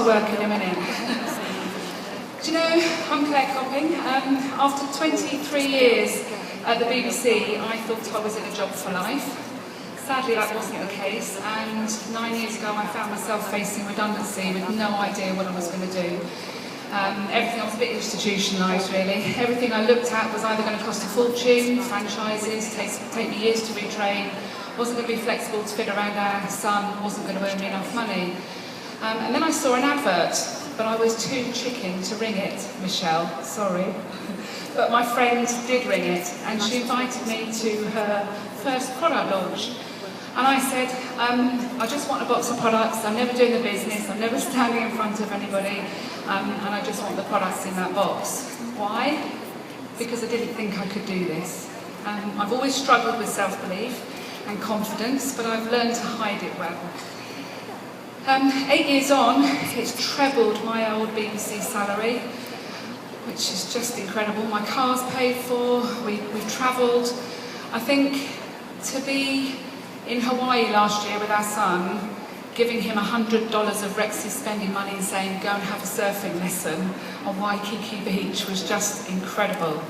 to work in a minute. Do you know, I'm Calire Coppng. After 23 years at the BBC, I thought I was in a job for life. Sadly, that wasn't the case, and 9 years ago I found myself facing redundancy with no idea what I was going to do. Everything was a bit institutionalised, really. Everything I looked at was either going to cost a fortune, franchises, take me years to retrain, wasn't going to be flexible to fit around our son, wasn't going to earn me enough money. And then I saw an advert, but I was too chicken to ring it, Michelle, sorry. But my friend did ring it, and she invited me to her first product launch. And I said, I just want a box of products, I'm never doing the business, I'm never standing in front of anybody, and I just want the products in that box. Why? Because I didn't think I could do this. I've always struggled with self-belief and confidence, but I've learned to hide it well. 8 years on, it's trebled my old BBC salary, which is just incredible. My car's paid for, we've travelled. I think to be in Hawaii last year with our son, giving him $100 of Rex's spending money and saying, go and have a surfing lesson on Waikiki Beach was just incredible.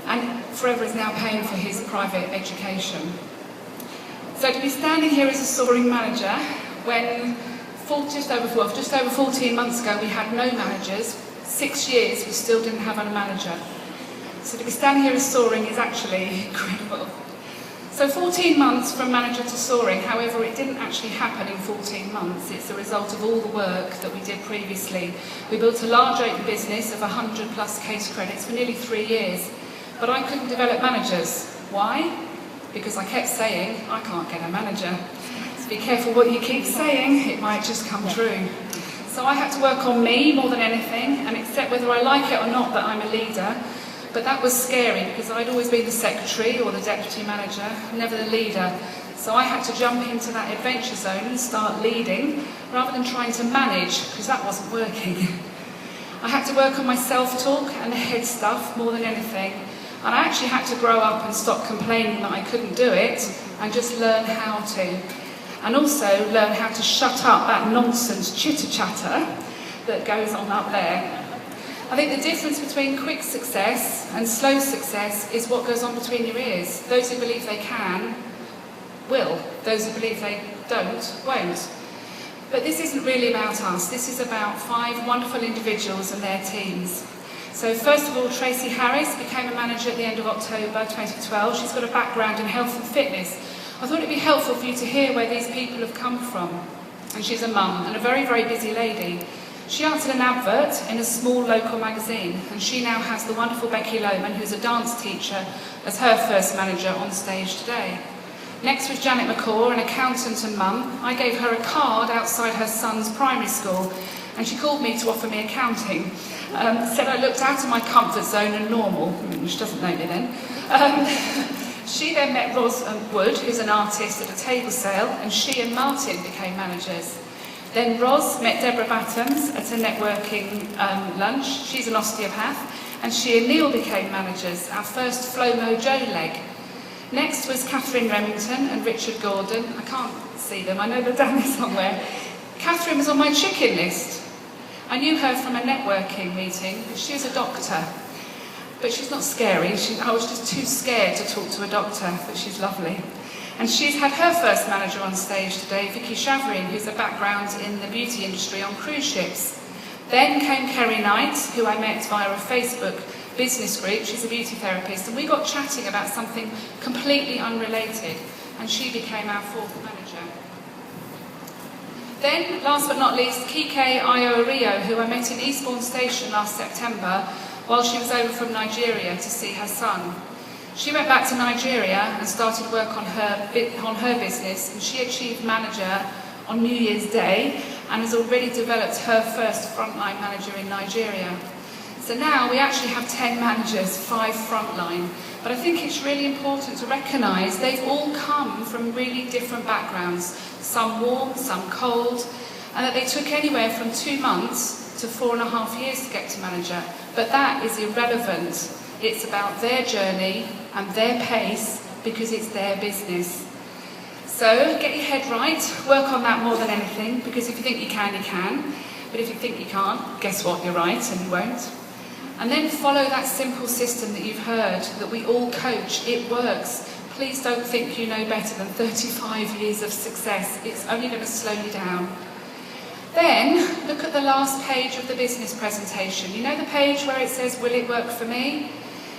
And Forever is now paying for his private education. So to be standing here as a soaring manager, when just over 14 months ago we had no managers, 6 years we still didn't have a manager. So to be standing here as soaring is actually incredible. So 14 months from manager to soaring, however, it didn't actually happen in 14 months. It's a result of all the work that we did previously. We built a large open business of 100 plus case credits for nearly 3 years, but I couldn't develop managers. Why? Because I kept saying, I can't get a manager. So be careful what you keep saying, it might just come true. So I had to work on me more than anything and accept whether I like it or not that I'm a leader. But that was scary because I'd always been the secretary or the deputy manager, never the leader. So I had to jump into that adventure zone and start leading rather than trying to manage, because that wasn't working. I had to work on my self-talk and the head stuff more than anything. And I actually had to grow up and stop complaining that I couldn't do it and just learn how to. And also learn how to shut up that nonsense chitter-chatter that goes on up there. I think the difference between quick success and slow success is what goes on between your ears. Those who believe they can, will. Those who believe they don't, won't. But this isn't really about us. This is about 5 wonderful individuals and their teams. So first of all, Tracy Harris became a manager at the end of October 2012. She's got a background in health and fitness. I thought it'd be helpful for you to hear where these people have come from. And she's a mum and a very, very busy lady. She answered an advert in a small local magazine, and she now has the wonderful Becky Lohman, who's a dance teacher, as her first manager on stage today. Next was Janet McCaw, an accountant and mum. I gave her a card outside her son's primary school, and she called me to offer me accounting. Said I looked out of my comfort zone and normal, which doesn't know me then. She then met Ros Wood, who's an artist, at a table sale, and she and Martin became managers. Then Ros met Deborah Battams at a networking lunch. She's an osteopath, and she and Neil became managers, our first Flow Mojo leg. Next was Catherine Remington and Richard Gordon. I can't see them, I know they're down there somewhere. Catherine was on my chicken list. I knew her from a networking meeting. She was a doctor, but she's not scary. I was just too scared to talk to a doctor, but she's lovely. And she's had her first manager on stage today, Vicky Shavrin, who's a background in the beauty industry on cruise ships. Then came Kerry Knight, who I met via a Facebook business group. She's a beauty therapist, and we got chatting about something completely unrelated, and she became our 4th manager. Then, last but not least, Kike Io-Rio, who I met in Eastbourne Station last September while she was over from Nigeria to see her son. She went back to Nigeria and started work on her business, and she achieved manager on New Year's Day and has already developed her first frontline manager in Nigeria. So now we actually have 10 managers, 5 frontline. But I think it's really important to recognise they've all come from really different backgrounds, some warm, some cold, and that they took anywhere from 2 months to 4.5 years to get to manager. But that is irrelevant. It's about their journey and their pace because it's their business. So get your head right, work on that more than anything, because if you think you can, you can. but if you think you can't, guess what, you're right, and you won't. And then follow that simple system that you've heard, that we all coach. It works. Please don't think you know better than 35 years of success. It's only going to slow you down. Then, look at the last page of the business presentation. You know the page where it says, will it work for me?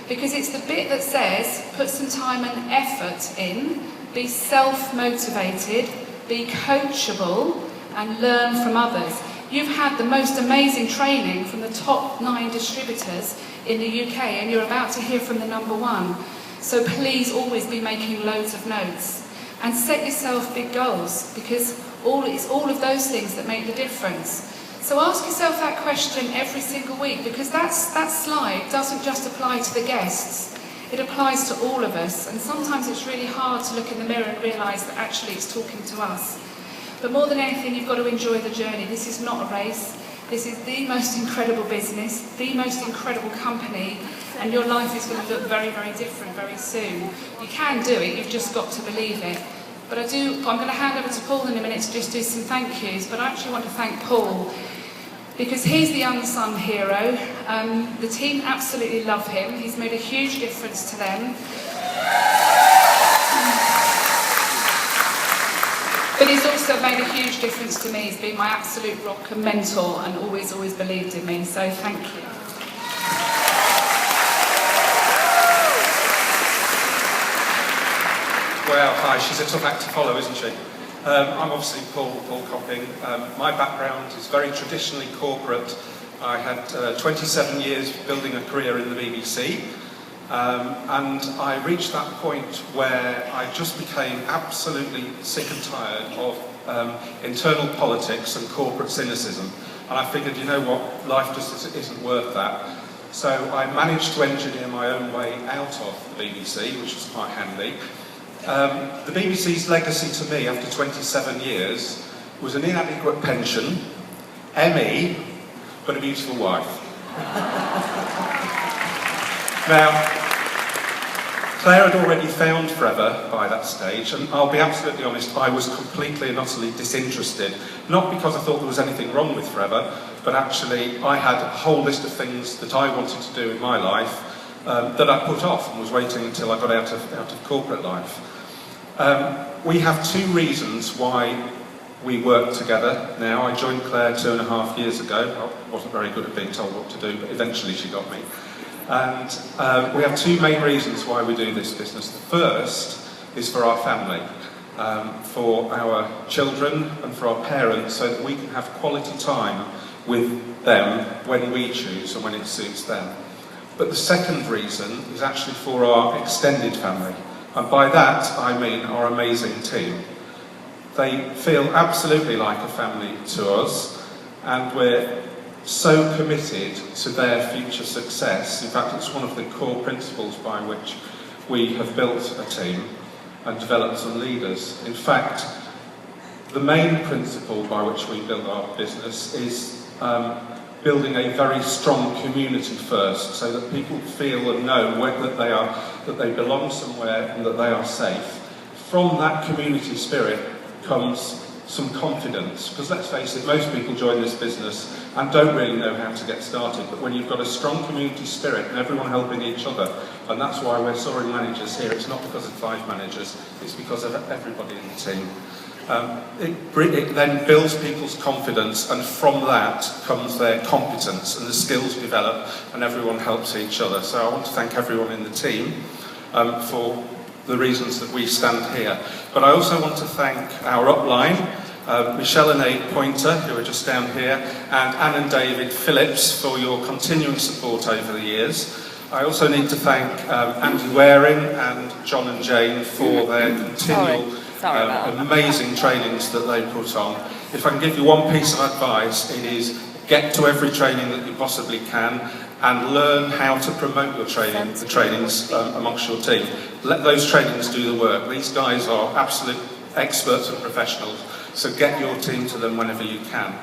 Because it's the bit that says, put some time and effort in, be self-motivated, be coachable, and learn from others. You've had the most amazing training from the top 9 distributors in the UK, and you're about to hear from the number 1. So please always be making loads of notes. And set yourself big goals, because it's all of those things that make the difference. So ask yourself that question every single week, because that slide doesn't just apply to the guests. It applies to all of us. And sometimes it's really hard to look in the mirror and realise that actually it's talking to us. But more than anything, you've got to enjoy the journey. This is not a race. This is the most incredible business, the most incredible company, and your life is going to look very, very different very soon. You can do it, you've just got to believe it. But I'm going to hand over to Paul in a minute to just do some thank yous, but I actually want to thank Paul, because he's the unsung hero. The team absolutely love him. He's made a huge difference to them. But he's also made a huge difference to me. He's been my absolute rock and mentor and always believed in me. So thank you. Well, hi, she's a tough act to follow, isn't she? I'm obviously Paul Copping. My background is very traditionally corporate. I had 27 years building a career in the BBC. And I reached that point where I just became absolutely sick and tired of internal politics and corporate cynicism. And I figured, you know what, life just isn't worth that. So I managed to engineer my own way out of the BBC, which was quite handy. The BBC's legacy to me after 27 years was an inadequate pension, ME, but a beautiful wife. Now, Claire had already found Forever by that stage, and I'll be absolutely honest, I was completely and utterly disinterested. Not because I thought there was anything wrong with Forever, but actually I had a whole list of things that I wanted to do in my life that I put off and was waiting until I got out of corporate life. We have 2 reasons why we work together now. I joined Claire 2.5 years ago. I wasn't very good at being told what to do, but eventually she got me. And we have 2 main reasons why we do this business. The first is for our family, for our children and for our parents, so that we can have quality time with them when we choose and when it suits them. But the second reason is actually for our extended family. And by that, I mean our amazing team. They feel absolutely like a family to us, and we're so committed to their future success. In fact, it's one of the core principles by which we have built a team and developed some leaders. In fact, the main principle by which we build our business is building a very strong community first, so that people feel and know that they belong somewhere and that they are safe. From that community spirit comes some confidence, because let's face it, most people join this business and don't really know how to get started, but when you've got a strong community spirit and everyone helping each other, and that's why we're soaring managers here, it's not because of 5 managers, it's because of everybody in the team. It then builds people's confidence, and from that comes their competence and the skills develop, and everyone helps each other. So I want to thank everyone in the team for the reasons that we stand here. But I also want to thank our upline, Michelle and Aid Pointer, who are just down here, and Anne and David Phillips for your continuing support over the years. I also need to thank Andy Waring and John and Jane for their continual amazing trainings that they put on. If I can give you one piece of advice, it is get to every training that you possibly can and learn how to promote your training, the trainings amongst your team. Let those trainings do the work. These guys are absolute experts and professionals, so get your team to them whenever you can.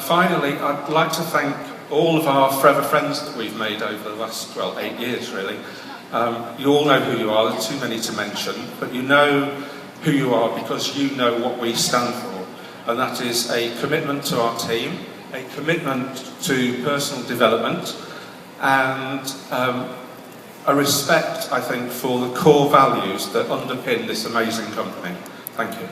Finally, I'd like to thank all of our forever friends that we've made over the last, 8 years really. You all know who you are, there's too many to mention, but you know who you are because you know what we stand for, and that is a commitment to our team, a commitment to personal development, and a respect, I think, for the core values that underpin this amazing company. Thank you.